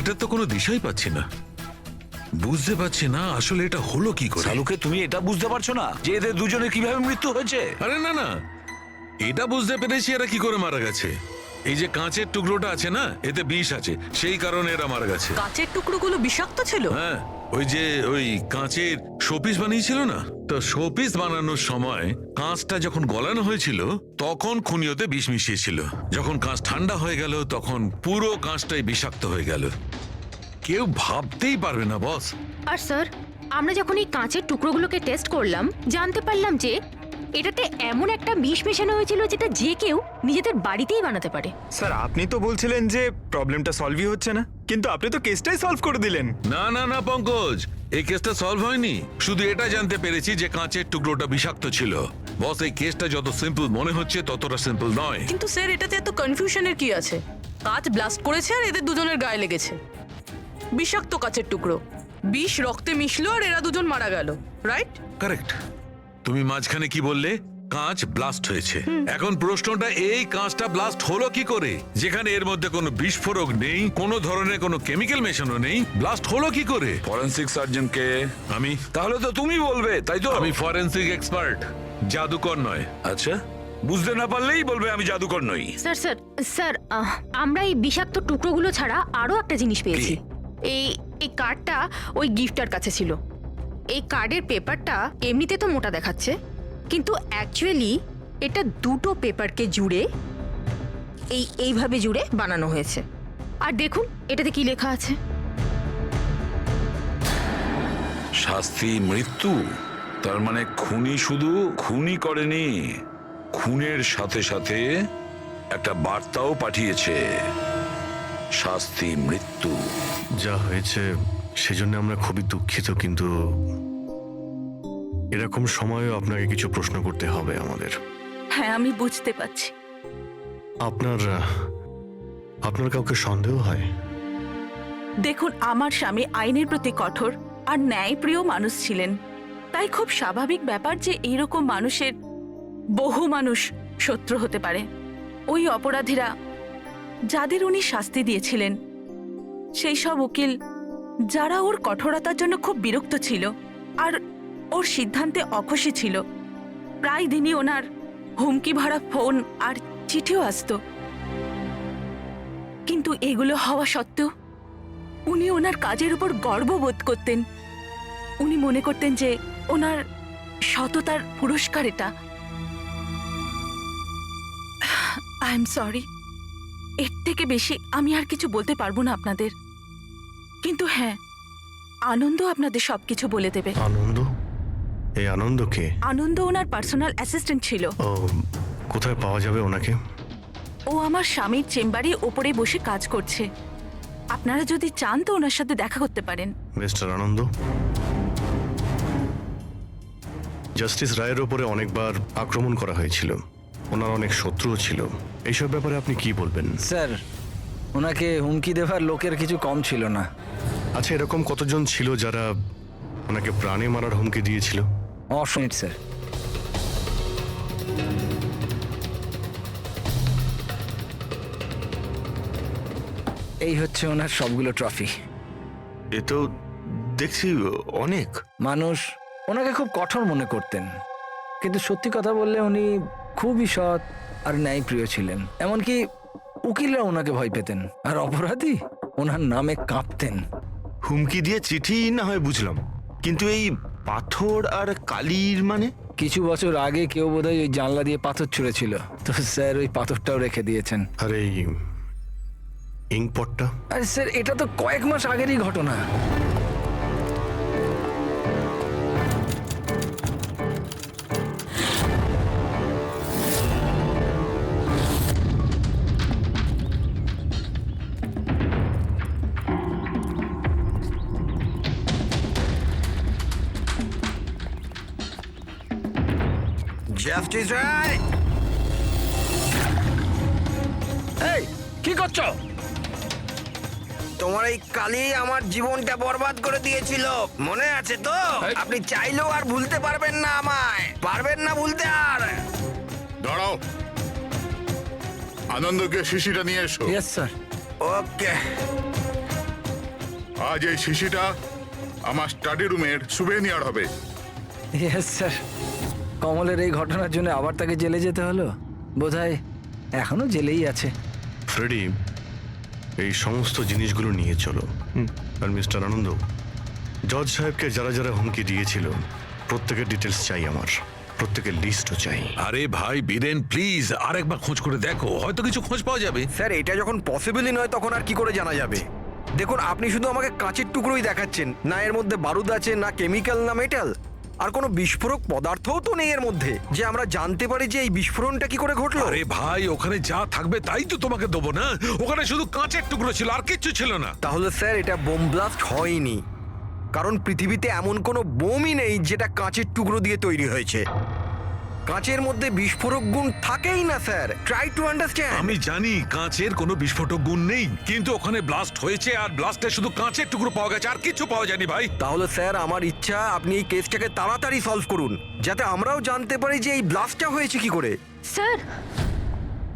এটা তো কোনো দিশাই পাচ্ছি না, বুঝতে পারছি না আসলে এটা হলো কি করে। শালুকে তুমি এটা বুঝতে পারছো না যে এদের দুজনের কিভাবে মৃত্যু হয়েছে? আরে না না, এটা বুঝতে পেরেছি এরা কি করে মারা গেছে। এই যে কাঁচের টুকরোটা আছে না, এতে বিষ আছে, সেই কারণে এরা মারা গেছে। কাচের টুকরোগুলো বিষাক্ত ছিল? হ্যাঁ, ওই কাঁচের শোপিস বানিয়েছিল না, তো শোপিস বানানোর সময় কাঁচটা যখন গলানো হয়েছিল তখন খুনিওতে বিষ মিশিয়েছিল। যখন কাঁচ ঠান্ডা হয়ে গেল তখন পুরো কাঁচটাই বিষাক্ত হয়ে গেল। কেউ ভাবতেই পারবে না বস। আর স্যার, আমরা যখন এই কাঁচের টুকরোগুলোকে টেস্ট করলাম জানতে পারলাম যে এটাতে এমন একটা বিষ মেশানো হয়েছিল যেটা যে কেউ নিজেদের বাড়িতেই বানাতে পারে। স্যার আপনি তো বলছিলেন যে প্রবলেমটা সলভই হচ্ছে না, কিন্তু আপনি তো কেসটাই সলভ করে দিলেন। না না না পঙ্কজ, এই কেসটা সলভ হয়নি। শুধু এটা জানতে পেরেছি যে কাঁচের টুকরোটা বিষাক্ত ছিল। বস, এই কেসটা যত সিম্পল মনে হচ্ছে ততটা সিম্পল নয়। কিন্তু স্যার এটাতে এত কনফিউশনের কি আছে? কাঁচ ব্লাস্ট করেছে আর এদের দুজনের গায়ে লেগেছে। বিষাক্ত কাচের টুকরো, বিষ রক্তে মিশলো আর এরা দুজন মারা গেল, রাইট? কারেক্ট। তুমি মাঝখানে কি বললে? কাঁচ ব্লাস্ট হয়েছে। এখন প্রশ্নটা, এই কাঁচটা ব্লাস্ট হলো কি করে? যেখানে এর মধ্যে কোনো বিস্ফোরক নেই, কোনো ধরনের কোনো কেমিক্যাল মেশানো নেই, ব্লাস্ট হলো কি করে? ফরেনসিক সার্জনকে আমি তাহলে তো তুমি বলবে, তাই তো? আমি ফরেনসিক এক্সপার্ট, জাদুকর নয়। আচ্ছা, বুঝতে না পারলেই বলবে আমি জাদুকর নই। স্যার স্যার স্যার আমরা এই বিষাক্ত টুকরোগুলো ছাড়া আরো একটা জিনিস পেয়েছি। এই এই কার্ডটা ওই গিফটার কাছে ছিল। এই কার্ডের পেপারটা এমনিতে তো মোটা দেখাচ্ছে, কিন্তু অ্যাকচুয়ালি এটা দুটো পেপারকে জুড়ে এইভাবে জুড়ে বানানো হয়েছে। আর দেখুন এটাতে কি লেখা আছে। শাস্তি মৃত্যু। তার মানে খুনি শুধু খুনই করেনি, খুনের সাথে সাথে একটা বার্তাও পাঠিয়েছে, শাস্তি মৃত্যু। যা হয়েছে সেজন্য আমরা খুবই দুঃখিত, কিন্তু এরকম সময়েও আপনাকে কিছু প্রশ্ন করতে হবে আমাদের। হ্যাঁ, আমি বুঝতে পারছি। আপনার কাউকে সন্দেহ হয়? দেখুন, আমার স্বামী আইনের প্রতি কঠোর আর ন্যায়প্রিয় মানুষ ছিলেন, তাই খুব স্বাভাবিক ব্যাপার যে এইরকম মানুষের বহু মানুষ শত্রু হতে পারে। ওই অপরাধীরা যাদের উনি শাস্তি দিয়েছিলেন, সেই সব উকিল যারা ওর কঠোরতার জন্য খুব বিরক্ত ছিল আর ওর সিদ্ধান্তে অখুশি ছিল, প্রায় দিনই ওনার হুমকি ভরা ফোন আর চিঠিও আসতো। কিন্তু এগুলো হওয়া সত্ত্বেও উনি ওনার কাজের উপর গর্ববোধ করতেন। উনি মনে করতেন যে ওনার সততার পুরস্কার এটা। আই এম সরি, এর থেকে বেশি আমি আর কিছু বলতে পারবো না আপনাদের। কিন্তু হ্যাঁ, আনন্দ আপনাদের সবকিছু বলে দেবে। আনন্দ? এই আনন্দ কে? আনন্দ ওনার পার্সোনাল অ্যাসিস্ট্যান্ট ছিল। ও, কোথায় পাওয়া যাবে ওনাকে? ও আমার স্বামীর চেম্বারে ওপরে বসে কাজ করছে। আপনারা যদি চান তো ওনার সাথে দেখা করতে পারেন। মিস্টার আনন্দ, জাস্টিস রায়ের ওপরে অনেকবার আক্রমণ করা হয়েছিল, ওনার অনেক শত্রুও ছিল। এইসব ব্যাপারে আপনি কি বলবেন? স্যার, ওনাকে হুমকি দেওয়ার লোকের কিছু কম ছিল না। আচ্ছা, এরকম কতজন ছিল যারা ওনাকে প্রাণে মারার হুমকি দিয়েছিল? অসমিত স্যার। এই হচ্ছে ওনার সবগুলো ট্রফি। এ তো দেখছি অনেক। মানুষ ওনাকে খুব কঠোর মনে করতেন, কিন্তু সত্যি কথা বললে উনি খুবই সৎ আর ন্যায়প্রিয় ছিলেন। এমনকি উকিলরা ওনাকে ভয় পেতেন আর অপরাধী ওনার নামে কাঁপতেন। হুমকি দিয়ে চিঠি না হয় বুঝলাম, কিন্তু এই পাথর আর কালির মানে? কিছু বছর আগে কেউ বোধহয় ওই জানলা দিয়ে পাথর ছুঁড়েছিল, তো স্যার ওই পাথরটাও রেখে দিয়েছেন। আর এই ইঙ্কপটটা? আরে স্যার, এটা তো কয়েক মাস আগেরই ঘটনা। জাস্টিস রায়, এই কি করছো? তোমার এই কালি আমার জীবনটা বরবাদ করে দিয়েছিল, মনে আছে তো? আপনি চাইলেও আর ভুলতে পারবেন না, আমায় পারবেন না ভুলতে আর। দাঁড়াও, আনন্দকে শিশিটা নিয়ে এসো। Yes sir. ওকে। আজ এই শিশিটা আমার স্টাডি রুমের সুভেনিয়ার হবে। Yes sir. কমলের এই ঘটনার জন্য আবার তাকে জেলে যেতে হলো। বোধহয় এখনো জেলেই আছে। ফ্রেডি, এই সমস্ত জিনিসগুলো নিয়ে চলো। আর মিস্টার আনন্দ, জজ সাহেবকে যারা যারা হুমকি দিয়েছিল প্রত্যেকের ডিটেলস চাই আমার, প্রত্যেকের লিস্টও চাই। আরে ভাই বীরেন, প্লিজ আরেকবার খোঁজ করে দেখো, হয়তো কিছু খোঁজ পাওয়া যাবে। স্যার, এটা যখন পসিবলই নয় তখন আর কি করে জানা যাবে? দেখুন, আপনি শুধু আমাকে কাঁচের টুকরোই দেখাচ্ছেন, না এর মধ্যে বারুদ আছে, না কেমিক্যাল, না মেটাল, আর কোনো বিস্ফোরক পদার্থও তো নেই এর মধ্যে যে আমরা জানতে পারি যে এই বিস্ফোরণটা কি করে ঘটলো। আরে ভাই, ওখানে যা থাকবে তাই তো তোমাকে দেবো না। ওখানে শুধু কাঁচের টুকরো ছিল, আর কিচ্ছু ছিল না। তাহলে স্যার এটা বোম ব্লাস্ট হয়নি, কারণ পৃথিবীতে এমন কোনো বোমই নেই যেটা কাঁচের টুকরো দিয়ে তৈরি হয়েছে। কাঁচের মধ্যে বিস্ফোরক গুণ থাকেই না স্যার, ট্রাই টু আন্ডারস্ট্যান্ড। আমি জানি কাঁচের কোনো বিস্ফোটক গুণ নেই, কিন্তু ওখানে ব্লাস্ট হয়েছে আর ব্লাস্টে শুধু কাঁচের টুকরো পাওয়া গেছে, আর কিছু পাওয়া যায়নি ভাই। তাহলে স্যার আমার ইচ্ছা আপনি এই কেসটাকে তাড়াতাড়ি সলভ করুন, যাতে আমরাও জানতে পারি যে এই ব্লাস্টটা হয়েছে কি করে। স্যার,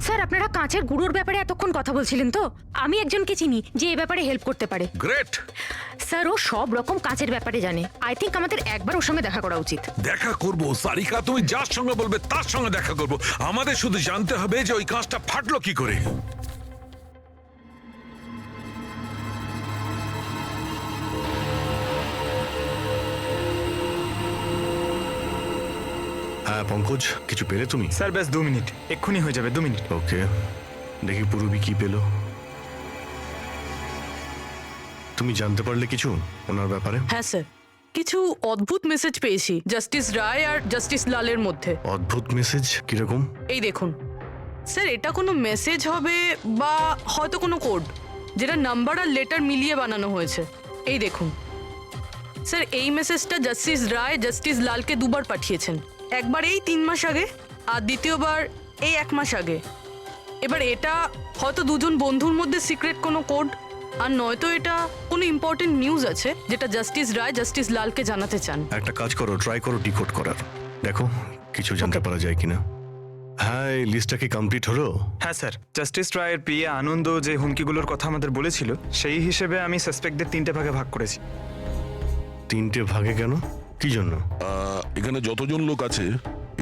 স্যার আপনারা কাঁচের গুঁড়োর ব্যাপারে এতক্ষণ কথা বলছিলেন তো? আমি একজনকে চিনি যে এই ব্যাপারে হেল্প করতে পারে। গ্রেট। স্যার, ও সব রকম কাঁচের ব্যাপারে জানে। আই থিঙ্ক আমাদের একবার ওর সঙ্গে দেখা করা উচিত। দেখা করব সারিকা, তুমি যার সঙ্গে বলবে তার সঙ্গে দেখা করব। আমাদের শুধু জানতে হবে যে ওই কাঁচটা ফাটলো কি করে। হ্যাঁ পঙ্কজ, কিছু পেলে তুমি? স্যার ব্যাস 2 মিনিট, এক্ষুনি হয়ে যাবে, 2 মিনিট। ওকে, দেখি পূরবী কি পেলো। তুমি জানতে পারলে কিছু ওনার ব্যাপারে? হ্যাঁ স্যার, কিছু অদ্ভুত মেসেজ পেয়েছি জাস্টিস রায় আর জাস্টিস লালের মধ্যে। অদ্ভুত মেসেজ কিরকম? এই দেখুন স্যার, এটা কোনো মেসেজ হবে বা হয়তো কোনো কোড, যেটা নাম্বার আর লেটার মিলিয়ে বানানো হয়েছে। এই দেখুন স্যার, এই মেসেজটা জাস্টিস রায় জাস্টিস লালকে দুবার পাঠিয়েছেন। একবার এই 3 মাস আগে আর দ্বিতীয়বার এই 1 মাস আগে। এবার এটা হয়তো দুজন বন্ধুর মধ্যে সিক্রেট কোনো কোড, আর নয়তো এটা কোনো ইম্পর্টেন্ট নিউজ আছে যেটা জাস্টিস রায় জাস্টিস লালকে জানাতে চান। একটা কাজ করো, ট্রাই করো ডিকোড করার, দেখো কিছু জানতে পারা যায় কিনা। হ্যাঁ, এই লিস্টটা কি কমপ্লিট হলো? হ্যাঁ স্যার, জাস্টিস রায়ের পিএ আনন্দ যে হুমকিগুলোর কথা আমাদের বলেছিল, সেই হিসেবে আমি সাসপেক্টদের 3টে ভাগে ভাগ করেছি। 3টে ভাগে কেন, কি জন্য? এখানে যতজন লোক আছে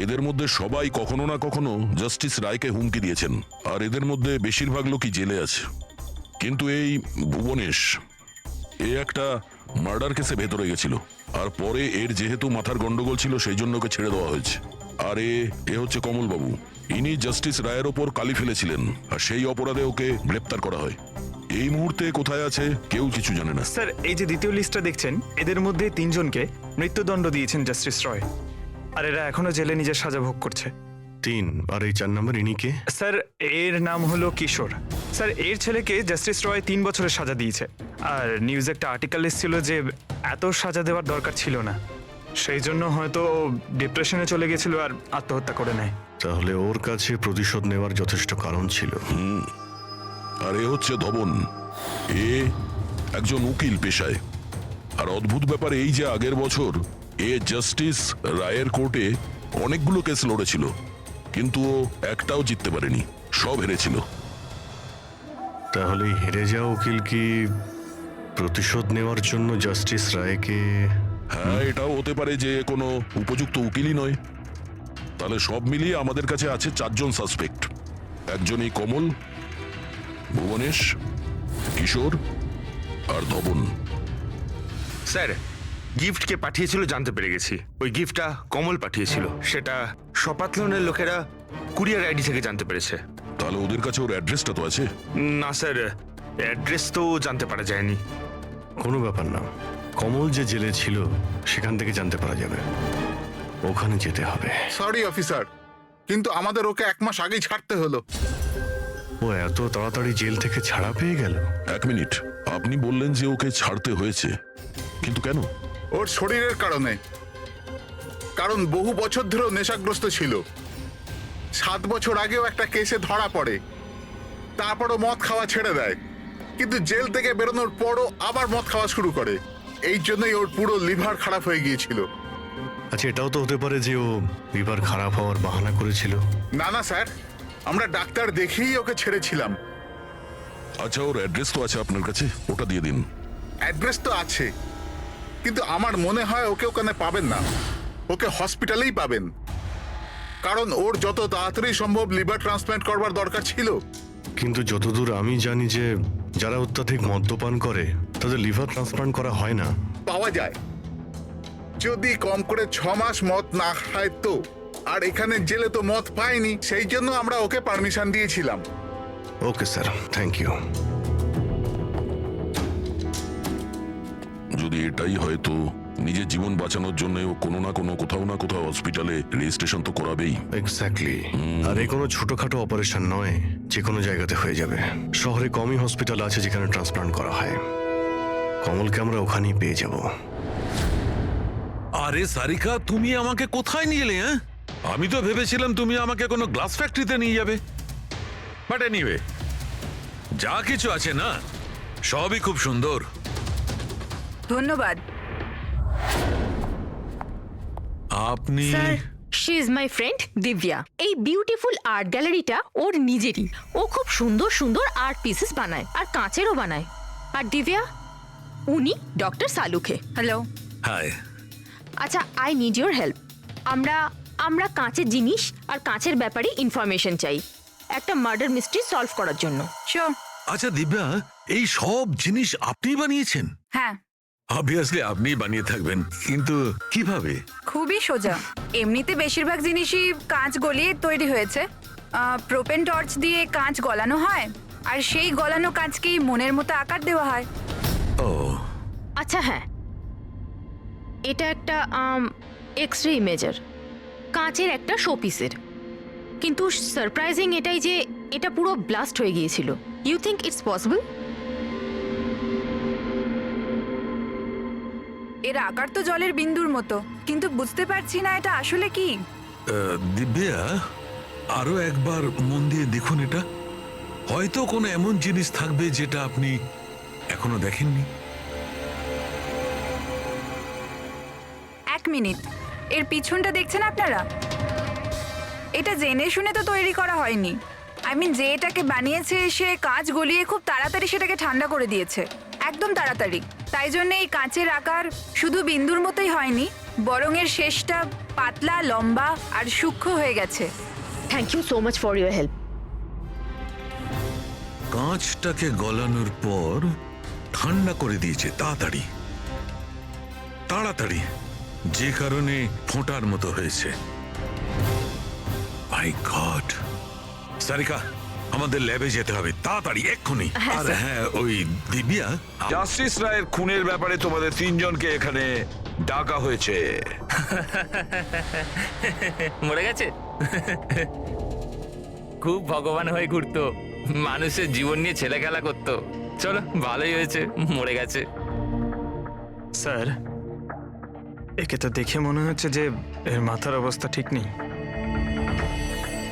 এদের মধ্যে সবাই কখনো না কখনো জাস্টিস রায়কে হুমকি দিয়েছেন, আর এদের মধ্যে বেশিরভাগ লোকই জেলে আছে। কিন্তু এই ভুবনেশ, এ একটা মার্ডার কেসে ভেতরে গেছিল, আর পরে এর যেহেতু মাথার গন্ডগোল ছিল সেই জন্য ওকে ছেড়ে দেওয়া হয়েছে। আর এ হচ্ছে কমল বাবু, ইনি জাস্টিস রায়ের ওপর কালি ফেলেছিলেন, আর সেই অপরাধে ওকে গ্রেপ্তার করা হয়। এই মুহূর্তে কোথায় আছে কেউ কিছু জানে না। স্যার, এই যে দ্বিতীয় লিস্টটা দেখছেন, এদের মধ্যে 3 জনকে মৃত্যুদণ্ড দিয়েছেন জাস্টিস রয়, আর এরা এখনো জেলে নিজের সাজা ভোগ করছে। 3, আর এই 4 নম্বর ইনি কে? স্যার, এর নাম হলো কিশোর। স্যার, এর ছেলেকে জাস্টিস রয় 3 বছরের সাজা দিয়েছে, আর নিউজে একটা আর্টিকেল এসেছিল যে এত সাজা দেওয়ার দরকার ছিল না, সেই জন্য হয়তো ডিপ্রেশনে চলে গেছিল আর আত্মহত্যা করে নেয়। তাহলে ওর কাছে প্রতিশোধ নেওয়ার যথেষ্ট কারণ ছিল। আর এ হচ্ছে ধবন, এ একজন উকিল পেশায়। আর অদ্ভুত ব্যাপার এই যে আগের বছর এ জাস্টিস রায়ের কোর্টে অনেকগুলো কেস লড়েছিল, কিন্তু ও একটাও জিততে পারেনি, সব হেরেছিল। তাহলে হেরে যাওয়া উকিল কি প্রতিশোধ নেওয়ার জন্য জাস্টিস রায়কে? হ্যাঁ, এটাও হতে পারে যে কোনো উপযুক্ত উকিলই নয়। তাহলে সব মিলিয়ে আমাদের কাছে আছে 4 জন সাসপেক্ট। একজনই কমল, ভুবনেশ, কিশোর আর ধবন। স্যার, গিফটকে পাঠিয়েছিল জানতে পেরে গেছি। ওই গিফটটা কমল পাঠিয়েছিল, সেটা সপাতলনের লোকেরা কুরিয়ার আইডি থেকে জানতে পেরেছে। তাহলে ওদের কাছে ওর অ্যাড্রেসটা তো আছে? না স্যার, অ্যাড্রেস তো জানতে পারা যায়নি। কোনো ব্যাপার না, কমল যে জেলে ছিল সেখান থেকে জানতে পারা যাবে, ওখানে যেতে হবে। সরি অফিসার, কিন্তু আমাদের ওকে 1 মাস আগেই ছাড়তে হলো। ও এত তাড়াতাড়ি জেল থেকে ছাড়া পেয়ে গেল? 1 মিনিট, আপনি বললেন যে ওকে ছাড়তে হয়েছে, কিন্তু কেন? ওর শরীরের কারণে। কারণ বহু বছর ধরেও নেশাগ্রস্ত ছিল। 7 বছর আগেও একটা কেসে ধরা পড়ে, তারপরও মদ খাওয়া ছেড়ে দেয়, কিন্তু জেল থেকে বেরোনোর পরও আবার মদ খাওয়া শুরু করে। এই জন্যই ওর পুরো লিভার খারাপ হয়ে গিয়েছিল। আচ্ছা, এটাও তো হতে পারে যে ও লিভার খারাপ হওয়ার বাহানা করেছিল। না না স্যার, আমরা ডাক্তার দেখেই ওকে ছেড়েছিলাম। আচ্ছা, ওর অ্যাড্রেস তো আছে আপনার কাছে, ওটা দিয়ে দিন। অ্যাড্রেস তো আছে, কিন্তু আমার মনে হয় ওকে ওখানে পাবেন না, ওকে হসপিটালেই পাবেন, কারণ ওর যত তাড়াতাড়ি সম্ভব লিভার ট্রান্সপ্ল্যান্ট করবার দরকার ছিল। কিন্তু যতদূর আমি জানি যে যারা অত্যাধিক মদ্যপান করে তাদের লিভার ট্রান্সপ্লান্ট করা হয় না। পাওয়া যায়, যদি কম করে 6 মাস মদ না খায় তো। আর এখানে জেলে তো মদ পায়নি, সেই জন্য আমরা ওকে পারমিশন দিয়েছিলাম। Okay sir, thank you. যদি এটাই হয় তো নিজের জীবন বাঁচানোর জন্য ও কোনো না কোনো কোথাও না কোথাও হসপিটালে রেজিস্ট্রেশন তো করাবেই। এক্স্যাক্টলি। আর এই কোনো ছোটখাটো অপারেশন নয়, যে কোনো জায়গাতে হয়ে যাবে। শহরে কমই হসপিটাল আছে যেখানে ট্রান্সপ্লান্ট করা হয়। কমলকে আমরা ওখানেই পেয়ে যাব। আরে সারিকা, তুমি আমাকে কোথায় নিয়ে এলে? হ্যাঁ, আমি তো ভেবেছিলাম তুমি আমাকে কোনো গ্লাস ফ্যাক্টরিতে নিয়ে যাবে। বাট এনিওয়ে, যা কিছু আছে না সবই খুব সুন্দর। ধন্যবাদ। আপনি sir, she is my friend Divya. এই বিউটিফুল আর্ট গ্যালারিটা ওর নিজেরই। ও খুব সুন্দর সুন্দর আর্ট পিসেস বানায় আর কাঁচেরও বানায়। আর দিব্যা, উনি ডক্টর সালুখে। হ্যালো। হাই। আচ্ছা, আই নিড ইউর হেল্প। আমরা কাঁচের জিনিস আর কাঁচের ব্যাপারে ইনফরমেশন চাই একটা মার্ডার মিস্ট্রি সলভ করার জন্য। শিওর। আচ্ছা দিব্যা, এই সব জিনিস আপনি বানিয়েছেন? হ্যাঁ, অবভিয়াসলি আপনি বানিয়ে থাকবেন, কিন্তু কিভাবে? খুবই সোজা। এমনিতে বেশিরভাগ জিনিসই কাঁচ গলিয়ে তৈরি হয়েছে। প্রোপেন টর্চ দিয়ে কাঁচ গলানো হয়, আর সেই গলানো কাঁচকেই মনের মতো আকার দেওয়া হয়। ও আচ্ছা, হ্যাঁ, এটা একটা এক্স রে ইমেজার, কাঁচের একটা শোপিসের। কিন্তু সারপ্রাইজিং এটাই যে এটা পুরো ব্লাস্ট হয়ে গিয়েছিল। You think it's possible? এর আকার তো জলের বিন্দুর মতো, কিন্তু বুঝতে পারছি না এটা আসলে কি। দিব্যা, আরো একবার মন দিয়ে দেখুন এটা। হয়তো কোনো এমন জিনিস থাকবে যেটা আপনি এখনো দেখেননি। 1 মিনিট, এর পিছনটা দেখছেন আপনারা? এটা জেনে শুনে তো তৈরি করা হয়নি। আই মিন, যে এটাকে বানিয়েছে সে কাঁচ গলিয়ে খুব তাড়াতাড়ি সেটাকে ঠান্ডা করে দিয়েছে, একদম তাড়াতাড়ি। তাই জন্য এই কাঁচের আকার শুধু বিন্দুর মতোই হয়নি, বরং এর শেষটা পাতলা, লম্বা আর সূক্ষ্ম হয়ে গেছে। Thank you so much for your help. কাঁচটাকে গলানোর পর ঠান্ডা করে দিয়েছে তাড়াতাড়ি তাড়াতাড়ি, যে কারণে ফোঁটার মতো হয়েছে। মাই গড! সারিকা, আমাদের ল্যাবে যেতে হবে তাড়াতাড়ি, এক্ষুনি। আর হ্যাঁ, ওই দিব্যা, জাস্টিস রায়ের খুনের ব্যাপারে তোমাদের 3 জনকে এখানে ডাকা হয়েছে। মরে গেছে? খুব ভগবান হয়ে ঘুরতো, মানুষের জীবন নিয়ে ছেলে খেলা করতো। চলো, ভালোই হয়েছে মরে গেছে। স্যার, একে তো দেখে মনে হচ্ছে যে এর মাথার অবস্থা ঠিক নেই।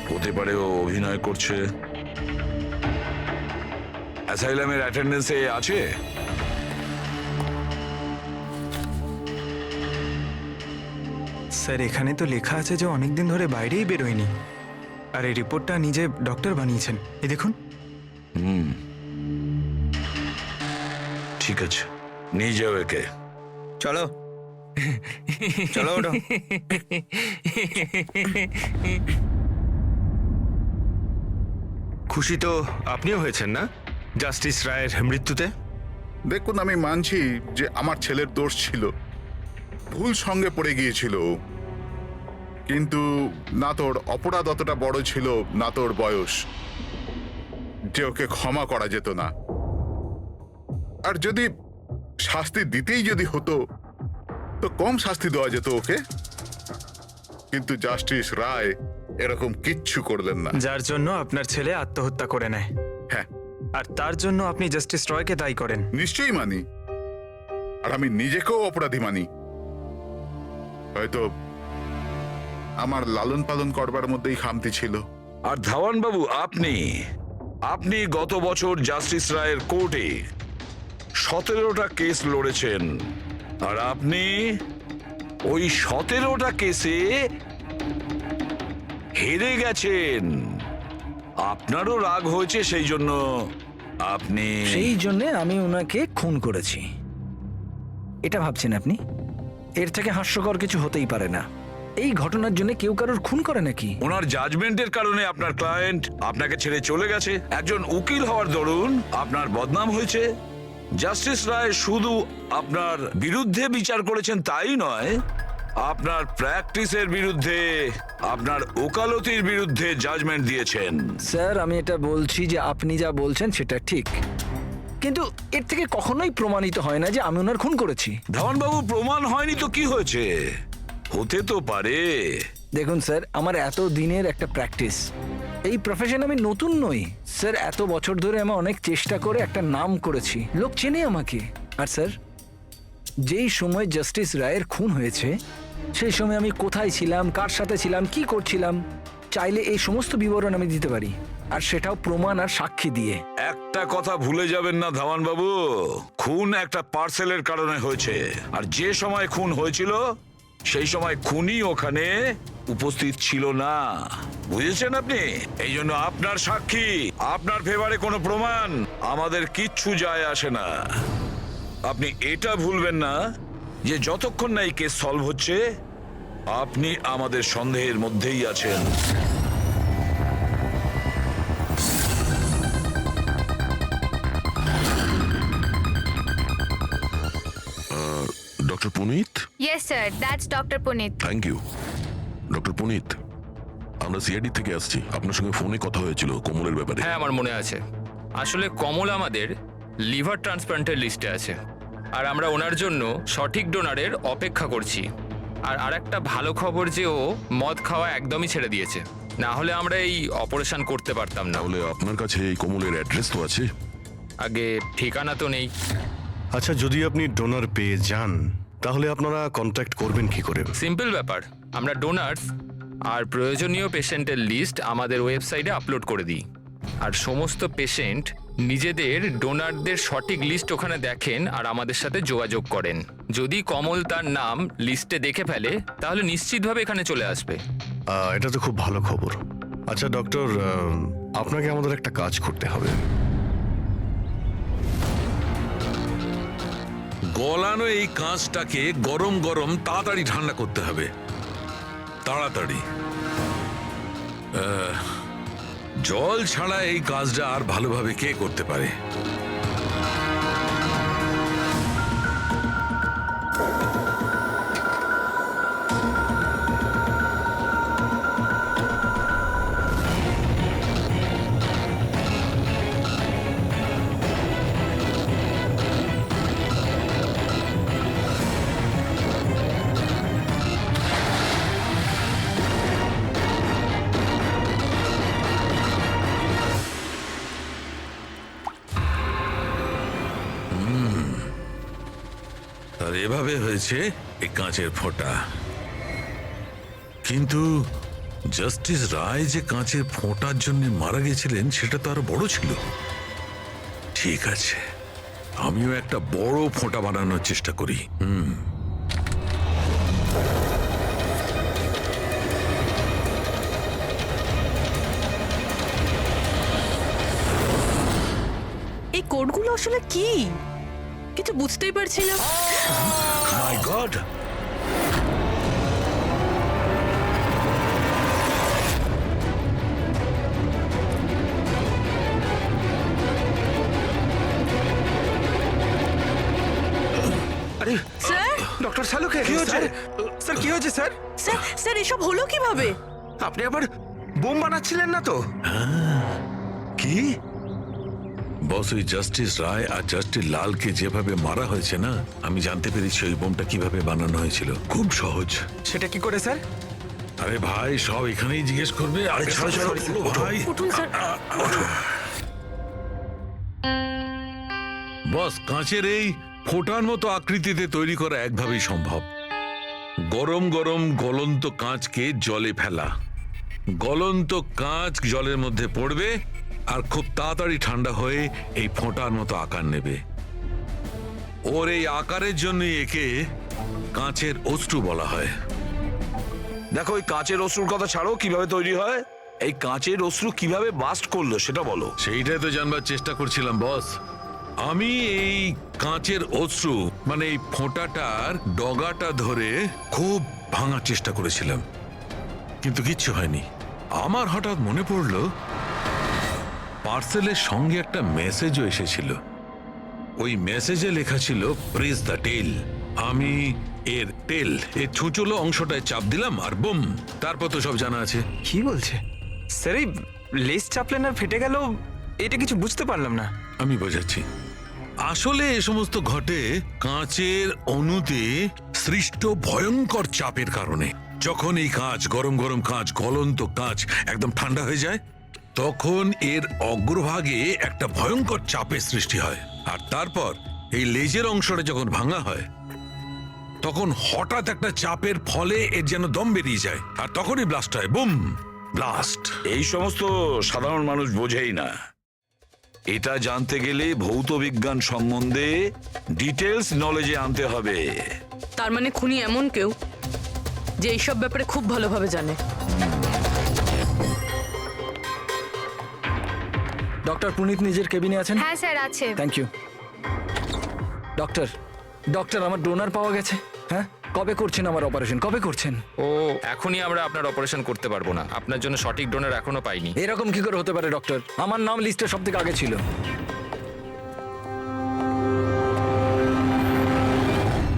হতে পারে ও অভিনয় করছে। অ্যাসাইলামের অ্যাটেন্ডেন্সে আছে? স্যার, এখানে তো লেখা আছে যে অনেকদিন ধরে বাইরেই বেরোয়নি, আর এই রিপোর্টটা নিজে ডক্টর বানিয়েছেন। এই দেখুন। ঠিক আছে, নিয়ে যাও একে। চলো চলো, ওঠো। খুশি তো আপনিও হয়েছেন না জাস্টিস রায়ের মৃত্যুতে? দেখুন, আমি মানছি যে আমার ছেলের দোষ ছিল, ভুল সঙ্গে পড়ে গিয়েছিল, কিন্তু না তোর অপরাধ অতটা বড় ছিল, না তোর বয়স, যে ওকে ক্ষমা করা যেত না। আর যদি শাস্তি দিতেই যদি হতো তো কম শাস্তি দেওয়া যেত ওকে, কিন্তু জাস্টিস রায় এরকম কিচ্ছু করলেন না। যার জন্য আপনার ছেলে আত্মহত্যা করে নেয়। হ্যাঁ, আর তার জন্য আপনি জাস্টিস রয়কে দায়ী করেন। নিশ্চয়ই মানি, আর আমি নিজেকেও অপরাধী মানি। হয়তো আমার লালন পালন করবার মধ্যেই খামতি ছিল। আর ধাওয়ান বাবু, আপনি গত বছর জাস্টিস রায়ের কোর্টে 17টা কেস লড়েছেন, আর আপনি ওই 17টা কেসে হেরে গেছেন। আপনারও রাগ হয়েছে, সেই জন্য আপনি সেই জন্যে আমি ওনাকে খুন করেছি। এটা ভাবছেন আপনি? এর থেকে হাস্যকর কিছু হতেই পারে না। এই ঘটনার জন্য কেউ কারোর খুন করে নাকি? ওনার জাজমেন্টের কারণে আপনার ক্লায়েন্ট আপনাকে ছেড়ে চলে গেছে। একজন উকিল হওয়ার দরুন আপনার বদনাম হয়েছে। জাস্টিস রায় শুধু আপনার বিরুদ্ধে বিচার করেছেন তাই নয়, আপনার প্র্যাকটিসের বিরুদ্ধে, আপনার ওকালতির বিরুদ্ধে জাজমেন্ট দিয়েছেন। স্যার, আমি এটা বলছি যে আপনি যা বলছেন সেটা ঠিক, কিন্তু এর থেকে কখনোই প্রমাণিত হয় না যে আমি ওনার খুন করেছি। ধওয়ানবাবু, প্রমাণ হয়নি তো কি হয়েছে? হতে তো পারে। দেখুন স্যার, আমার এত দিনের একটা প্র্যাকটিস, এই প্রফেশন আমি নতুন নই স্যার। এত বছর ধরে আমি অনেক চেষ্টা করে একটা নাম করেছি, লোক চেনে আমাকে। আর স্যার, যেই সময় জাস্টিস রায়ের খুন হয়েছে সেই সময় আমি কোথায় ছিলাম, কার সাথে ছিলাম, কি করছিলাম, চাইলে এই সমস্ত বিবরণ আমি দিতে পারি, আর সেটাও প্রমাণ আর সাক্ষী দিয়ে। একটা কথা ভুলে যাবেন না ধওয়ানবাবু, খুন একটা পার্সেলের কারণে হয়েছে, আর যে সময় খুন হয়েছিল সেই সময় খুনি ওখানে উপস্থিত ছিল না। বুঝেছেন আপনি? এই জন্য আপনার সাক্ষী, আপনার ফেভারে কোনো প্রমাণ আমাদের কিচ্ছু যায় আসে না। আপনি এটা ভুলবেন না যে যতক্ষণ না এই কেস সলভ হচ্ছে আপনি আমাদের সন্দেহের মধ্যেই আছেন। Doctor Punit. Yes sir, that's doctor Punit. Thank you. Doctor Punit, আমরা সিআইডি থেকে আসছি। আপনার সঙ্গে ফোনে কথা হয়েছিল কমলের ব্যাপারে। হ্যাঁ, আমার মনে আছে। আসলে কমল আমাদের লিভার ট্রান্সপ্লান্টের লিস্টে আছে, আর আমরা ওনার জন্য সঠিক ডোনারের অপেক্ষা করছি। আর আরেকটা ভালো খবর যে ও মদ খাওয়া একদমই ছেড়ে দিয়েছে, না হলে আমরা এই অপারেশন করতে পারতাম না। তাহলে আপনার কাছে এই কমলের অ্যাড্রেস তো আছে? আগে ঠিকানা তো নেই। আচ্ছা, যদি আপনি ডোনার পেয়ে যান তাহলে আপনারা কন্ট্যাক্ট করবেন কি করে? সিম্পল ব্যাপার, আমরা ডোনার্স আর প্রয়োজনীয় পেশেন্টের লিস্ট আমাদের ওয়েবসাইটে আপলোড করে দিই, আর সমস্ত পেশেন্ট নিজেদের ডোনারদের সঠিক লিস্ট ওখানে দেখেন আর আমাদের সাথে যোগাযোগ করেন। যদি কমল তার নাম লিস্টে দেখে ফেলে তাহলে নিশ্চিতভাবে এখানে চলে আসবে। এটা তো খুব ভালো খবর। আচ্ছা ডক্টর, আপনাকে আমাদের একটা কাজ করতে হবে। গলানো এই কাঁচটাকে গরম গরম তাড়াতাড়ি ঠান্ডা করতে হবে, তাড়াতাড়ি। জল ছাড়া এই কাজটা আর ভালোভাবে কে করতে পারে? আর এভাবে হয়েছে এই কাঁচের ফোঁটা। কিন্তু জাস্টিস রায় যে কাঁচের ফোঁটার জন্য মারা গেছিলেন সেটা তো আরো বড় ছিল। ঠিক আছে, আমিও একটা বড় ফোঁটা বানানোর চেষ্টা করি। এই কোডগুলো আসলে কি কিছু বুঝতেই পারছি না। মাই গড! আরে স্যার, ডক্টর শালুকে কি হয়েছে স্যার? কি হয়েছে স্যার? স্যার, স্যার, এসব হলো কিভাবে? আপনি আবার বোম বানাচ্ছিলেন না তো? কি বস, ওই জাস্টিস রায় আর জাস্টিস লালকে যেভাবে মারা হয়েছে না, আমি জানতে পেরেছি ওই বোমটা কিভাবে বানানো হয়েছিল। খুব সহজ। সেটা কি করে স্যার? আরে ভাই, সব এখানেই জিজ্ঞেস করবে। আরে ছাড়ো ছাড়ো, বলো ভাই। উঠুন স্যার। বস, কাঁচের এই ফোঁটার মতো আকৃতিতে তৈরি করা একভাবেই সম্ভব। গরম গরম গলন্ত কাঁচকে জলে ফেলা, গলন্ত কাঁচ জলের মধ্যে পড়বে আর খুব তাড়াতাড়ি ঠান্ডা হয়ে এই ফোঁটার মতো আকার নেবে। ওর এই আকারের জন্যই একে কাঁচের অশ্রু বলা হয়। দেখো, ওই কাঁচের অশ্রুর কথা ছাড়ো, কিভাবে তৈরি হয়? এই কাঁচের অশ্রু কিভাবে বাস্ট করলো সেটা বলো। সেইটাই তো জানবার চেষ্টা করছিলাম বস। আমি এই কাঁচের অশ্রু মানে এই ফোঁটাটার ডগাটা ধরে খুব ভাঙার চেষ্টা করেছিলাম, কিন্তু কিচ্ছু হয়নি। আমার হঠাৎ মনে পড়ল পার্সেলের সঙ্গে একটা মেসেজও এসেছিল। ওই মেসেজে লেখা ছিল প্রেস দ্য টেল। আমি এর টেল এর ছুঁচলো অংশটায় চাপ দিলাম আর বুম, তারপর তো সব জানা আছে। কি বলছে স্যার? এই লেস চাপলেন আর ফেটে গেল, এটা কিছু বুঝতে পারলাম না। আমি বোঝাচ্ছি। আসলে এ সমস্ত ঘটে কাঁচের অণুতে সৃষ্ট ভয়ঙ্কর চাপের কারণে। যখন এই কাঁচ, গরম গরম কাঁচ, গলন্ত কাঁচ একদম ঠান্ডা হয়ে যায়, তখন এর অগ্রভাগে একটা ভয়ঙ্কর চাপের সৃষ্টি হয়। আর তারপর এই লেজের অংশটা যখন ভাঙা হয়, তখন হঠাৎ একটা চাপের ফলে এর যেন দম বেরিয়ে যায়, আর তখনই ব্লাস্ট হয়। Broom, blast. এই সমস্ত সাধারণ মানুষ বোঝেই না। এটা জানতে গেলে ভৌত বিজ্ঞান সম্বন্ধে ডিটেলস নলেজে আনতে হবে। তার মানে খুনি এমন কেউ যে এইসব ব্যাপারে খুব ভালোভাবে জানে। ডক্টর পুনিত নিজের কেবিনে আছেন? হ্যাঁ স্যার আছে। Thank you. ডক্টর, ডক্টর আমার ডোনার পাওয়া গেছে। হ্যাঁ, কবে করছেন আমার অপারেশন? কবে করছেন? ও এখনই আমরা আপনার অপারেশন করতে পারবো না, আপনার জন্য সঠিক ডোনার এখনো পাইনি। এরকম কি করে হতে পারে ডক্টর? আমার নাম লিস্টে সব থেকে আগে ছিল।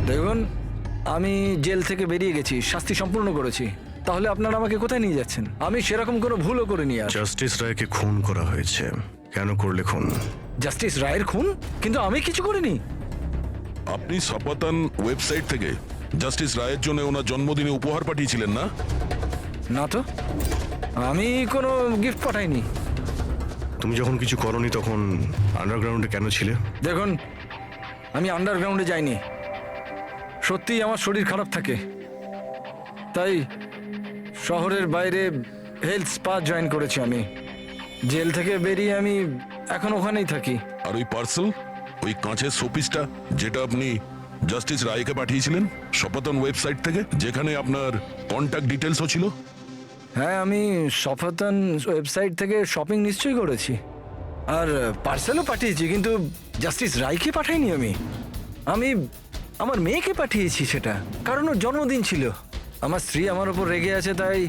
দেখুন, আমি জেল থেকে বেরিয়ে গেছি, শাস্তি সম্পূর্ণ করেছি। তাহলে আপনারা আমাকে কোথায় নিয়ে যাচ্ছেন? আমি সেরকম কোনো ভুলও করিনি। আর জাস্টিস রায়কে খুন করা হয়েছে। কেন করলে খুন? জাস্টিস রায়ের খুন? কিন্তু আমি কিছু করিনি। আপনি সপাতান ওয়েবসাইট থেকে জাস্টিস রায়ের জন্য ওনার জন্মদিনে উপহার পাঠিয়েছিলেন না? না তো, আমি কোনো গিফট পাঠাইনি। তুমি যখন কিছু করনি তখন আন্ডারগ্রাউন্ডে কেন ছিলে? দেখুন, আমি আন্ডারগ্রাউন্ডে যাইনি। সত্যিই আমার শরীর খারাপ থাকে, তাই শহরের বাইরে হেলথ স্পা জয়েন করেছি আমি। জেল থেকে বেরিয়ে আমি এখন ওখানেই থাকি। আর ওই পার্সেল, ওই কাঁচের শোপিসটা যেটা আপনি জাস্টিস রায়কে পাঠিয়েছিলেন সপাতন ওয়েবসাইট থেকে, যেখানে আপনার কন্ট্যাক্ট ডিটেলসও ছিল? হ্যাঁ, আমি সফাতন ওয়েবসাইট থেকে শপিং নিশ্চয়ই করেছি, আর পার্সেলও পাঠিয়েছি, কিন্তু জাস্টিস রায়কে পাঠাইনি। আমি আমার মেয়েকে পাঠিয়েছি সেটা, কারণ ওর জন্মদিন ছিল। আমার স্ত্রী আমার ওপর রেগে আছে, তাই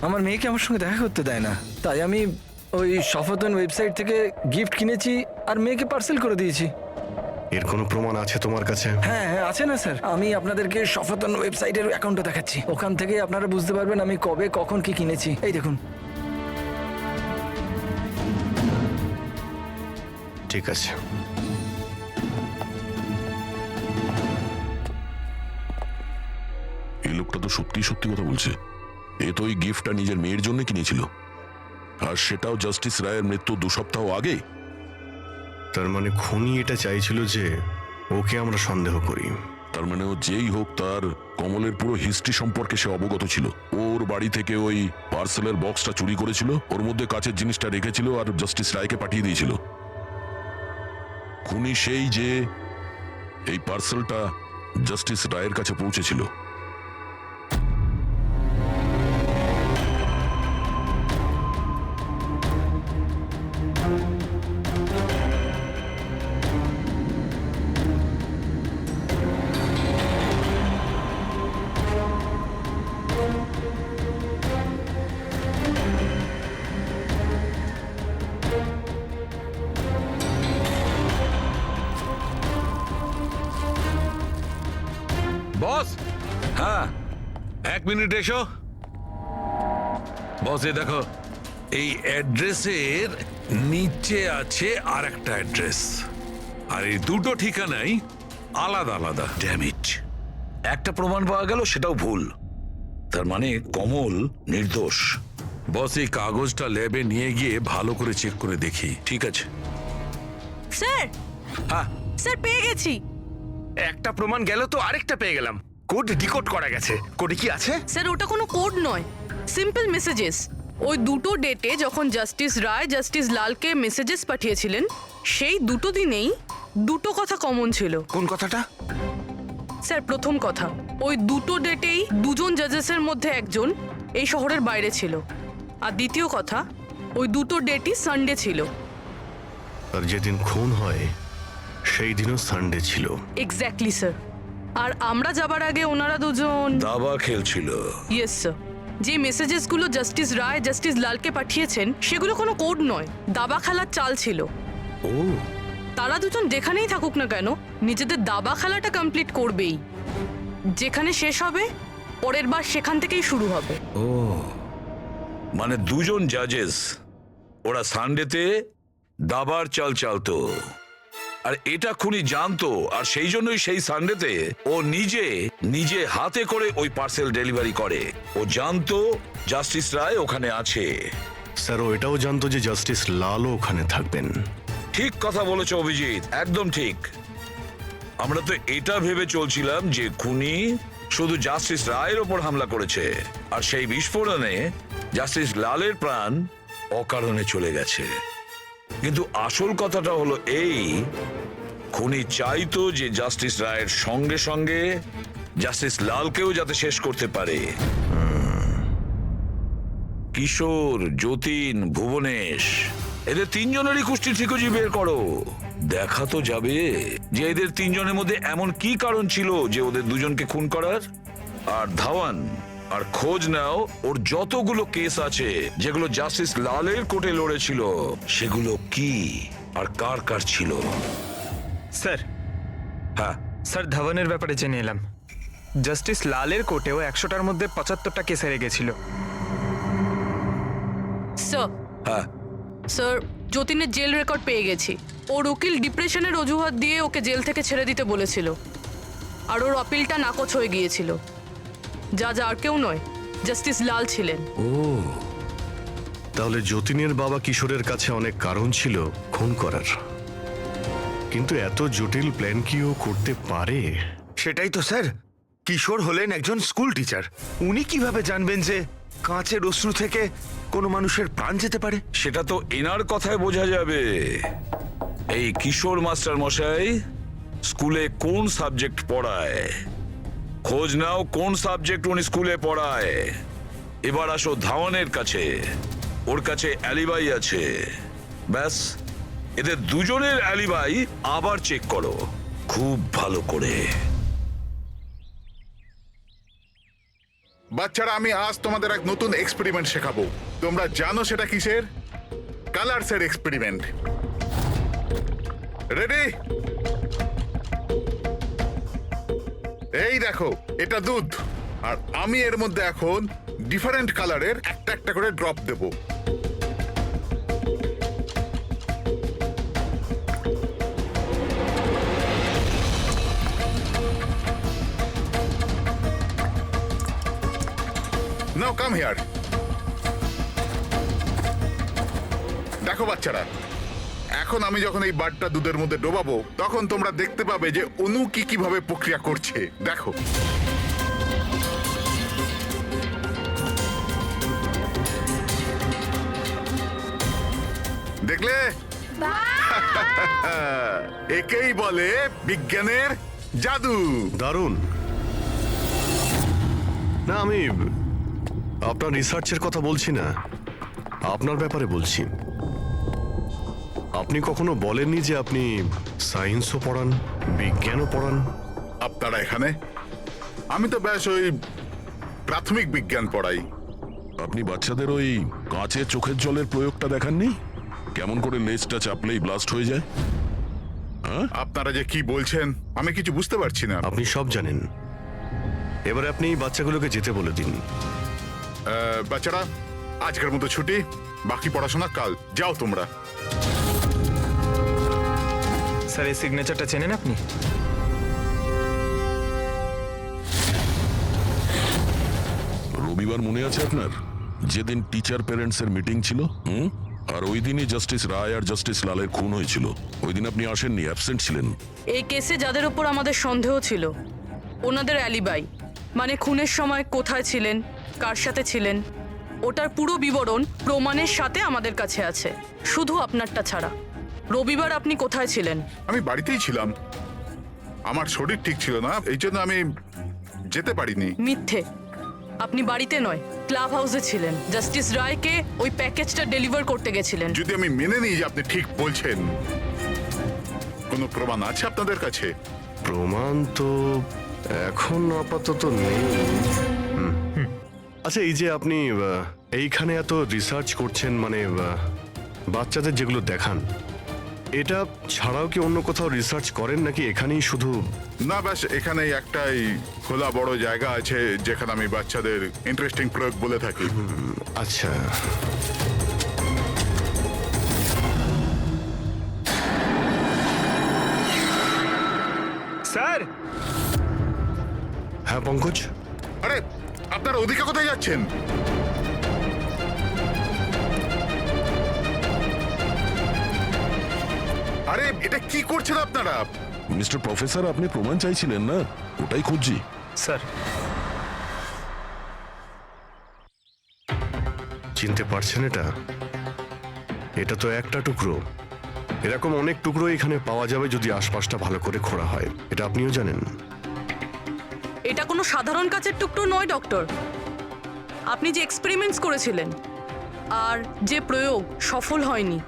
আমার মেয়েকে আমার সঙ্গে দেখা করতে দেয় না। তাই আমি ওই সফাতন ওয়েবসাইট থেকে গিফট কিনেছি আর মেয়েকে পার্সেল করে দিয়েছি। এর কোনো প্রমাণ আছে তোমার কাছে? হ্যাঁ হ্যাঁ, আছে না স্যার। আমি আপনাদেরকে সফাতন ওয়েবসাইটের অ্যাকাউন্টটা দেখাচ্ছি, ওখান থেকে আপনারা বুঝতে পারবেন আমি কবে কখন কি কিনেছি। এই দেখুন। ঠিক আছে। এই লোকটা তো সত্যি সত্যি কথা বলছে। এ তো ওই গিফটটা নিজের মেয়ের জন্য কিনেছিল, আর সেটাও জাস্টিস রায়ের মৃত্যু 2 সপ্তাহ আগে। তার মানে খুনি এটা চাইছিল যে ওকে আমরা সন্দেহ করি। তার মানে ও যেই হোক, তার কমলের পুরো হিস্ট্রি সম্পর্কে সে অবগত ছিল। ওর বাড়ি থেকে ওই পার্সেলের বক্সটা চুরি করেছিল, ওর মধ্যে কাচের জিনিসটা রেখেছিল আর জাস্টিস রায়কে পাঠিয়ে দিয়েছিল। খুনি সেই যে এই পার্সেলটা জাস্টিস রায়ের কাছে পৌঁছেছিল। বস, হ্যাঁ, 1 মিনিট এসো। বস, এই দেখো, এই অ্যাড্রেসের নিচে আছে আর একটা অ্যাড্রেস, আর এই দুটো ঠিকানাই আলাদা আলাদা। ড্যামিট, একটা প্রমাণ পাওয়া গেল, সেটাও ভুল। তার মানে কমল নির্দোষ। বস, এই কাগজটা ল্যাবে নিয়ে গিয়ে ভালো করে চেক করে দেখি। ঠিক আছে। স্যার, হ্যাঁ, স্যার পেয়ে গেছি। একটা প্রমাণ গেল তো আরেকটা পেয়ে গেলাম। কোড ডিকোড করা গেছে। কোডে কি আছে? স্যার, ওটা কোনো কোড নয়, সিম্পল মেসেজেস। ওই দুটো ডেটে যখন জাস্টিস রায় জাস্টিস লালকে মেসেজেস পাঠিয়েছিলেন, সেই দুটো দিনেই দুটো কথা কমন ছিল। কোন কথাটা? স্যার, প্রথম কথা, ওই দুটো ডেটেই দুজন জাজেসের মধ্যে একজন এই শহরের বাইরে ছিল। আর দ্বিতীয় কথা, ওই দুটো ডেটই সানডে ছিল। আর যেদিন খুন হয় সেই দিনও সানডে ছিল। Exactly sir. আর আমরা যাবার আগে ওনারা দুজন দাবা খেলছিল। Yes sir. যে মেসেজেসগুলো জাস্টিস রায় জাস্টিস লালকে পাঠিয়েছেন সেগুলো কোনো কোড নয়, দাবা খেলার চাল ছিল। ও, তারা দুজন যেখানেই থাকুক না কেন নিজেদের দাবা খেলাটা কমপ্লিট করবেই। যেখানে শেষ হবে পরের বার সেখান থেকেই শুরু হবে। ও, মানে দুজন জাজেস ওরা সানডেতে দাবার চাল চালতো, আর এটা খুনি জানতো, আর সেই জন্যই সেই সানডেতে ও নিজে হাতে করে ওই পার্সেল ডেলিভারি করে। ও জানতো জাস্টিস রায় ওখানে আছে। স্যার ও এটাও জানতো যে জাস্টিস লালও ওখানে থাকবেন। ঠিক কথা বলেছ অভিজিৎ, একদম ঠিক। আমরা তো এটা ভেবে চলছিলাম যে খুনি শুধু জাস্টিস রায়ের ওপর হামলা করেছে, আর সেই বিস্ফোরণে জাস্টিস লালের প্রাণ অকারণে চলে গেছে। কিন্তু আসল কথাটা হলো এই, খুনি চাইতো যে জাস্টিস রায়ের সঙ্গে সঙ্গে জাস্টিস লালকেও যাতে শেষ করতে পারে। কিশোর, যতীন, ভুবনেশ, এদের তিনজনেরই কুষ্টি ঠিকজি বের করো। দেখা তো যাবে যে এদের তিনজনের মধ্যে এমন কি কারণ ছিল যে ওদের দুজনকে খুন করার। আর ধাওয়ান, আর খোঁজ নাও ওর যতগুলো কেস আছে যেগুলো জাস্টিস লালের কোর্টে লড়েছিল, সেগুলো কি আর কার কার ছিল। স্যার, হ্যাঁ, স্যার ধাওয়ানের ব্যাপারে জেনে এলাম। জাস্টিস লালের কোর্টেও 100টার মধ্যে 75টা কেস হেরে গেছিল। স্যার, হ্যাঁ, স্যার যতীনের জেল রেকর্ড পেয়ে গেছি। ওর উকিল ডিপ্রেশনের অজুহাত দিয়ে ওকে জেল থেকে ছেড়ে দিতে বলেছিল, আর ওর আপিলটা নাকচ হয়ে গিয়েছিল। যা আর কেউ নয়, জাস্টিস লাল ছিলেন। তাহলে যতীনের বাবা কিশোরের কাছে অনেক কারণ ছিল খুন করার, কিন্তু এত জটিল প্ল্যান কি ও করতে পারে? সেটাই তো স্যার, কিশোর হলেন একজন স্কুল টিচার। উনি কিভাবে জানবেন যে কাঁচের অশ্রু থেকে কোনো মানুষের প্রাণ যেতে পারে? সেটা তো এনার কথায় বোঝা যাবে। এই কিশোর মাস্টার মশাই স্কুলে কোন সাবজেক্ট পড়ায়, খোঁজ নাও কোন সাবজেক্ট উনি স্কুলে পড়ায়। এবার আসো ধাওয়ানের কাছে, ওর কাছে অ্যালিবাই আছে। ব্যাস, এদের দুজনের অ্যালিবাই আবার চেক করো খুব ভালো করে। বাচ্চারা, আমি আজ তোমাদের এক নতুন এক্সপেরিমেন্ট শেখাবো। তোমরা জানো সেটা কিসের? কালারসের এক্সপেরিমেন্ট। রেডি? এই দেখো, এটা দুধ, আর আমি এর মধ্যে এখন ডিফারেন্ট কালারের একটা একটা করে drop Dev. Now come here. দেখো বাচ্চারা, এখন আমি যখন এই বারটা দুধের মধ্যে ডোবাবো তখন তোমরা দেখতে পাবে যে অনু কিভাবে প্রক্রিয়া করছে। দেখো, দেখলে? একেই বলে বিজ্ঞানের জাদু। দারুণ না, আমি আপনার রিসার্চের কথা বলছি না, আপনার ব্যাপারে বলছি। আপনি কখনো বলেননি যে আপনি সায়েন্সও পড়ান, বিজ্ঞানও পড়ান? আপনারা এখানে? আমি তো ব্যাস ওই প্রাথমিক বিজ্ঞান পড়াই। আপনি বাচ্চাদের ওই কাঁচের চোখের জলের প্রয়োগটা দেখাননি? কেমন করে লেজটা চাপলেই ব্লাস্ট হয়ে যায়? আপনারা যে কি বলছেন আমি কিছু বুঝতে পারছি না। আপনি সব জানেন, এবারে আপনি বাচ্চাগুলোকে যেতে বলে দিন। বাচ্চারা, আজকের মতো ছুটি, বাকি পড়াশোনা কাল। যাও তোমরা। স্যার, এই সিগনেচারটা চেনেন আপনি? রবিবার মনে আছে আপনার, যেদিন টিচার প্যারেন্টস এর মিটিং ছিল? আর ওই দিনই জাস্টিস রায় আর জাস্টিস লালের খুন হয়েছিল। ওই দিন আপনি আসেননি, অ্যাবসেন্ট ছিলেন। এই কেসে যাদের উপর আমাদের সন্দেহ ছিল ওনাদের অ্যালিবাই, মানে খুনের সময় কোথায় ছিলেন, কার সাথে ছিলেন, ওটার পুরো বিবরণ প্রমাণের সাথে আমাদের কাছে আছে, শুধু আপনারটা ছাড়া। রবিবার আপনি কোথায় ছিলেন? আমি বাড়িতেই ছিলাম। আমার শরীর ঠিক ছিল না, এই জন্য আমি যেতে পারিনি। মিথ্যে। আপনি বাড়িতে নয়, ক্লাব হাউসে ছিলেন। জাস্টিস রায়কে ওই প্যাকেজটা ডেলিভার করতে গেছিলেন। যদি আমি মেনে নিই যে আপনি ঠিক বলছেন, কোনো প্রমাণ আছে আপনাদের কাছে? প্রমাণ তো এখন আপাতত নেই। আচ্ছা, এই যে আপনি এইখানে এত রিসার্চ করছেন, মানে বাচ্চাদের যেগুলো দেখান, এটা ছাড়াও কি অন্য কোথাও রিসার্চ করেন নাকি এখানেই শুধু? না, ব্যাস এখানেই একটাই খোলা বড় জায়গা আছে যেখানে আমি বাচ্চাদের ইন্টারেস্টিং প্রয়োগ বলে থাকি। আচ্ছা, স্যার। হ্যাঁ পঙ্কজ, আরে আপনারা ওদিকে কোথায় যাচ্ছেন? আরে এটা কি করছেন আপনারা? মিস্টার প্রফেসর, আপনি প্রমাণ চাইছিলেন না? ওটাই খুঁজছি। স্যার, চিনতে পারছেন এটা? এটা তো একটা টুকরো। এরকম অনেক টুকরো এখানে পাওয়া যাবে যদি আশপাশটা ভালো করে খোঁড়া হয়। এটা আপনিও জানেন। এটা কোনো সাধারণ কাচের টুকরো নয় ডক্টর। আপনি যে এক্সপেরিমেন্টস করেছিলেন আর যে প্রয়োগ সফল হয়নি,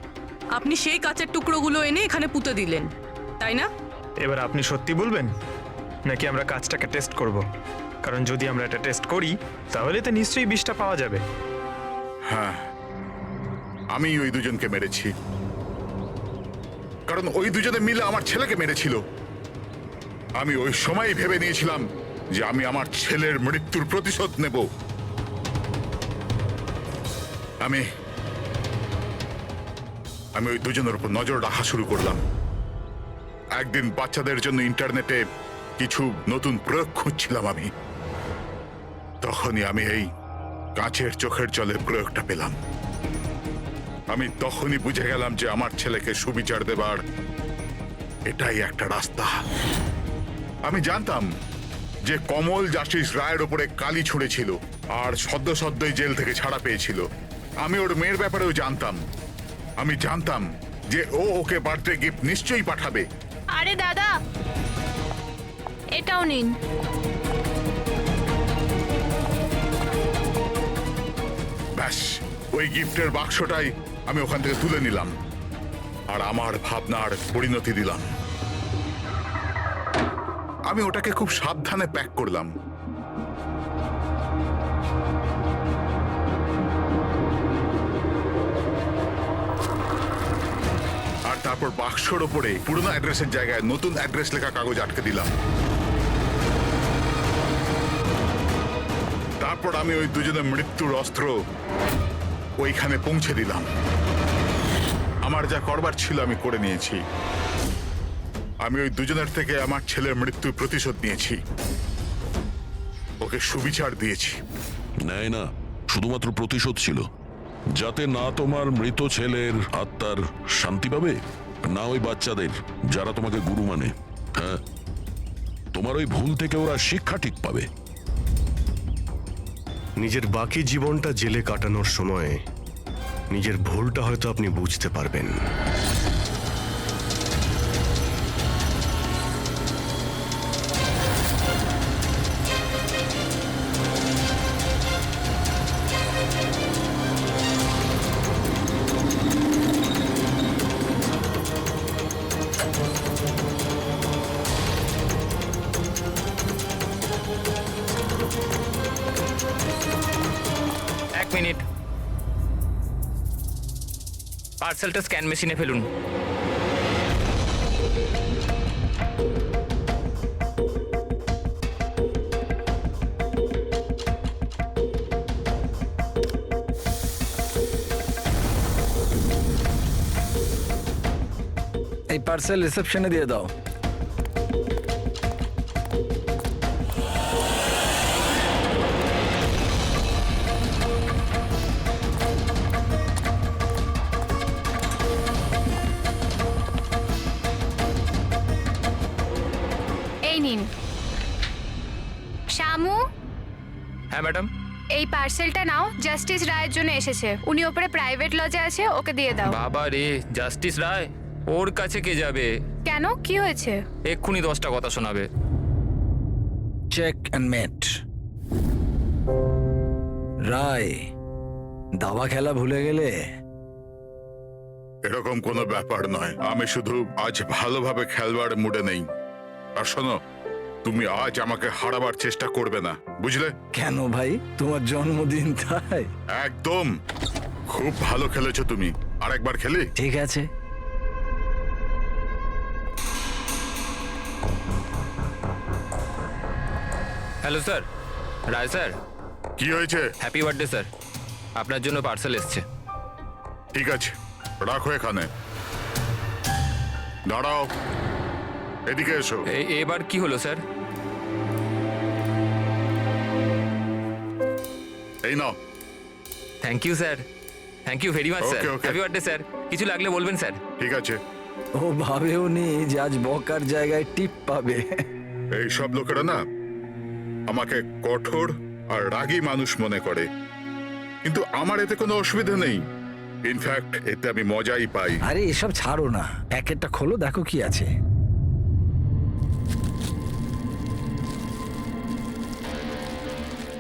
আপনি সেই কাচের টুকরোগুলো এনে এখানে পুঁতে দিলেন, তাই না? এবার আপনি সত্যি বলবেন নাকি আমরা কাজটাকে টেস্ট করব? কারণ যদি আমরা এটা টেস্ট করি তাহলে তো নিশ্চয়ই বিষটা পাওয়া যাবে। হ্যাঁ, আমি ওই দুজনকে মেরেছি, কারণ ওই দুজনে মিলে আমার ছেলেকে মেরেছিল। আমি ওই সময় ভেবে নিয়েছিলাম যে আমি আমার ছেলের মৃত্যুর প্রতিশোধ নেব। আমি ওই দুজনের উপর নজর রাখা শুরু করলাম। একদিন বাচ্চাদের জন্য ইন্টারনেটে কিছু নতুন প্রয়োগ খুঁজছিলাম আমি, তখনই আমি এই কাঁচের চোখের জলের প্রয়োগটা পেলাম। আমি তখনই বুঝে গেলাম যে আমার ছেলেকে সুবিচার দেবার এটাই একটা রাস্তা। আমি জানতাম যে কমল জাস্টিস রায়ের ওপরে কালি ছুঁড়েছিল আর সদ্যই জেল থেকে ছাড়া পেয়েছিল। আমি ওর মেয়ের ব্যাপারেও জানতাম। আমি জানতাম যে ও ওকে বার্থডে গিফট নিশ্চয়ই পাঠাবে। আরে দাদা, এটাও নিন। ব্যাস, ওই গিফটের বাক্সটাই আমি ওখান থেকে তুলে নিলাম আর আমার ভাবনার পরিণতি দিলাম। আমি ওটাকে খুব সাবধানে প্যাক করলাম। আর তারপর বাক্সর ওপরে পুরনো অ্যাড্রেসের জায়গায় নতুন অ্যাড্রেস লেখা কাগজ আটকে দিলাম। তারপর আমি ওই দুজনের মৃত্যুর অস্ত্র ওইখানে পৌঁছে দিলাম। আমার যা করবার ছিল আমি করে নিয়েছি। আমি ওই দুজনের থেকে আমার ছেলের মৃত্যুর প্রতিশোধ নিয়েছি, ওকে সুবিচার দিয়েছি। নেয় না, শুধুমাত্র প্রতিশোধ ছিল, যাতে না তোমার মৃত ছেলের আত্মার শান্তি পাবে, না ওই বাচ্চাদের যারা তোমাকে গুরু মানে। হ্যাঁ, তোমার ওই ভুল থেকে ওরা শিক্ষা ঠিক পাবে। নিজের বাকি জীবনটা জেলে কাটানোর সময় নিজের ভুলটা হয়তো আপনি বুঝতে পারবেন। এক মিনিট, পার্সেলটা স্ক্যান মেশিনে ফেলুন। এই পার্সেল রিসেপশনে দিয়ে দাও। এই নিন। শামু, হ্যাঁ ম্যাডাম। এই পার্সেলটা নাও, জাস্টিস রায়ের জন্য এসেছে। উনি ওপরে প্রাইভেট লজে আছে, ওকে দিয়ে দাও। বাবা রে, জাস্টিস রায়? ওর কাছে কে যাবে? কেন, কি হয়েছে? এক্ষুনি 10টা কথা শোনাবে। চেক অ্যান্ড মেট। রায়, দাবা খেলা ভুলে গেলে? এরকম কোনো ব্যাপার নয়, আমি শুধু আজ ভালোভাবে খেলবার মুডে নেই। আর শোনো, তুমি আজ আমাকে হারাবার চেষ্টা করবে না, বুঝলে? কেন ভাই, তোমার জন্মদিন তাই? একদম। খুব ভালো খেলেছো তুমি, আর একবার খেলি? ঠিক আছে। হ্যালো স্যার, রায় স্যার, কি হয়েছে? Happy birthday sir. আপনার জন্য পার্সেল এসছে। ঠিক আছে, রাখো এখানে। দাঁড়াও, এদিকে এসো। এবার কি হলো স্যার? এই নাও। Thank you sir, thank you very much sir. Okay, okay. Happy birthday sir. কিছু লাগলে বলবেন স্যার। ঠিক আছে। ও ভাবেও নি যে আজ বকার জায়গায় টিপ পাবে। এই সব লোকেরা না আমাকে কঠোর আর রাগী মানুষ মনে করে, কিন্তু আমার এতে কোনো অসুবিধা নেই। ইনফ্যাক্ট এতে আমি মজাই পাই। আরে এসব ছাড়ো না, প্যাকেটটা খোলো, দেখো কি আছে।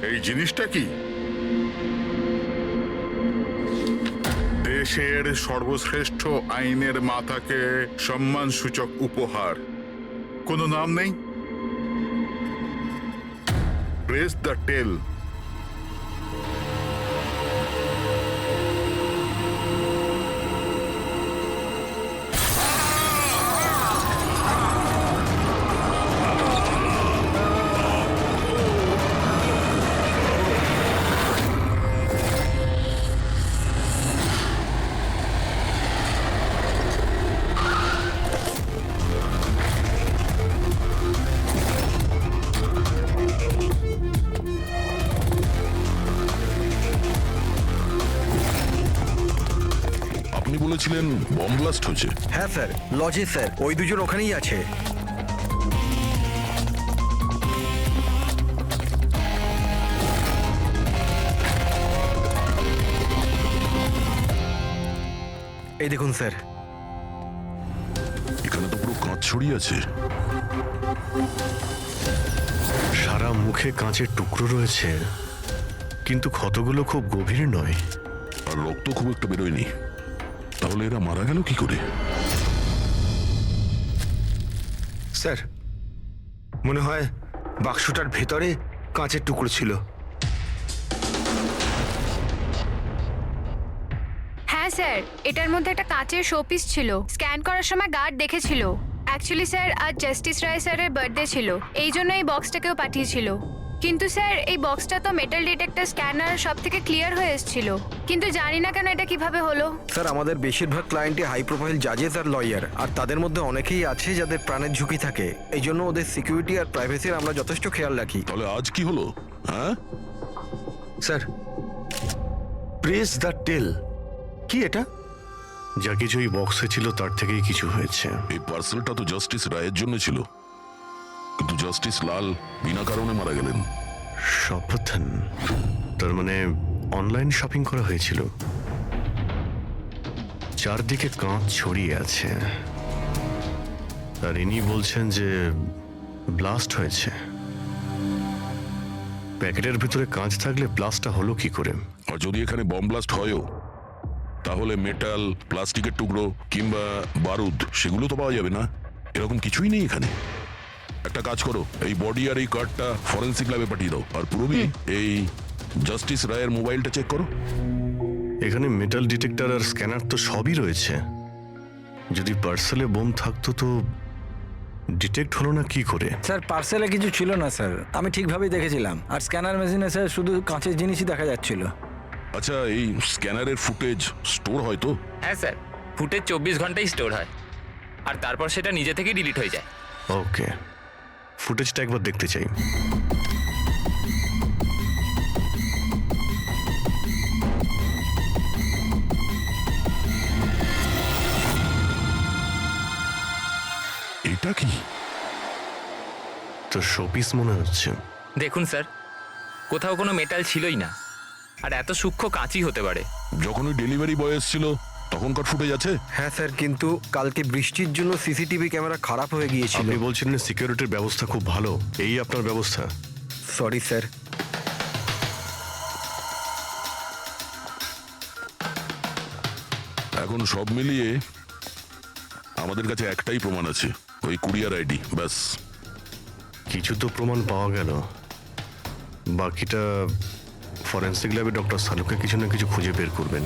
এই জিনিসটা কি? দেশের সর্বশ্রেষ্ঠ আইনের মাতাকে সম্মানসূচক উপহার। কোনো নাম নেই? প্রেস দ্য টেল। আপনি বলেছিলেন বম ব্লাস্ট হয়েছে। হ্যাঁ স্যার, লজে স্যার, ওই দুজন ওখানেই আছে। এই দেখুন স্যার। এখানে তো পুরো কাঁচ ছড়িয়ে আছে। সারা মুখে কাঁচের টুকরো রয়েছে, কিন্তু ক্ষতগুলো খুব গভীর নয়। আর রক্ত খুব একটা বেরোয়নি। তাহলে এরা মারা গেল কি করে? স্যার, মনে হয় বাক্সটার ভেতরে কাঁচের টুকরো ছিল। হ্যাঁ স্যার, এটার মধ্যে একটা কাঁচের শোপিস ছিল। স্ক্যান করার সময় গার্ড দেখেছিল। অ্যাকচুয়ালি স্যার, আজ জাস্টিস রায় স্যারের বার্থডে ছিল, এই জন্য এই বক্সটাকেও পাঠিয়েছিল। কিন্তু স্যার, এই বক্সটা তো মেটাল ডিটেক্টর স্ক্যানার সব থেকে ক্লিয়ার হয়ে এসেছিল, কিন্তু জানি না কেন এটা কিভাবে হলো। স্যার, আমাদের বেশিরভাগ ক্লায়েন্টই হাই প্রোফাইল জাজেস আর লয়ার, আর তাদের মধ্যে অনেকেই আছে যাদের প্রাণের ঝুঁকি থাকে। এই জন্য ওদের সিকিউরিটি আর প্রাইভেসির আমরা যথেষ্ট খেয়াল রাখি। তাহলে আজ কি হলো? হ্যাঁ স্যার, প্রেস দ্য টেল, কি এটা? যা কিছু এই বক্সে ছিল তার থেকেই কিছু হয়েছে। এই পার্সেলটা তো জাস্টিস রায়ের জন্য ছিল, কিন্তু জাস্টিস লাল বিনা কারণে মারা গেলেন। সাবধান, তার মানে অনলাইন শপিং করা হয়েছিল। চারদিকে কাঁচ ছড়িয়ে আছে, আর ইনি বলছেন যে ব্লাস্ট হয়েছে। প্যাকেটের ভিতরে কাঁচ থাকলে ব্লাস্টটা হলো কি করে? আর যদি এখানে বম ব্লাস্ট হয়ও, তাহলে মেটাল, প্লাস্টিকের টুকরো কিংবা বারুদ সেগুলো তো পাওয়া যাবে না। এরকম কিছুই নেই এখানে। একটা কাজ করো, এই বডি আর এই কার্ডটা ফরেন্সিক ল্যাবে পাঠিয়ে দাও। আর পুরবি, এই জাস্টিস রায়ের মোবাইলটা চেক করো। এখানে মেটাল ডিটেক্টর আর স্ক্যানার তো সবই রয়েছে। যদি পার্সেলে বোম থাকতো তো ডিটেক্ট হলো না কি করে? স্যার, পার্সেলে কিছু ছিল না স্যার, আমি ঠিকভাবেই দেখেছিলাম। আর স্ক্যানার মেশিনে স্যার শুধু কাঁচের জিনিসই দেখা যাচ্ছিল। আচ্ছা, এই স্ক্যানারের ফুটেজ স্টোর হয় তো? হ্যাঁ স্যার, ফুটেজ 24 ঘন্টাই স্টোর হয়, আর তারপর সেটা নিজে থেকেই ডিলিট হয়ে যায়। ওকে, ফুটেজটা একবার দেখতে চাই। এটা কি? তো শোপিস মনে হচ্ছে। দেখুন স্যার, কোথাও কোনো মেটাল ছিলই না, আর এত সূক্ষ্ম কাঁচই হতে পারে। যখন ওই ডেলিভারি বয় এসেছিল তখনকার ফুটেজ আছে? হ্যাঁ স্যার, কিন্তু কালকে বৃষ্টির জন্য সিসিটিভি ক্যামেরা খারাপ হয়ে গিয়েছিল। আপনি বলছিলেন সিকিউরিটির ব্যবস্থা খুব ভালো, এই আপনার ব্যবস্থা? Sorry sir. এখন এখন সব মিলিয়ে আমাদের কাছে একটাই প্রমাণ আছে, ওই কুরিয়ার আইডি, ব্যাস। কিছু তো প্রমাণ পাওয়া গেল, বাকিটা ফরেন্সিক ল্যাবে ডক্টর সালুকে কিছু না কিছু খুঁজে বের করবেন।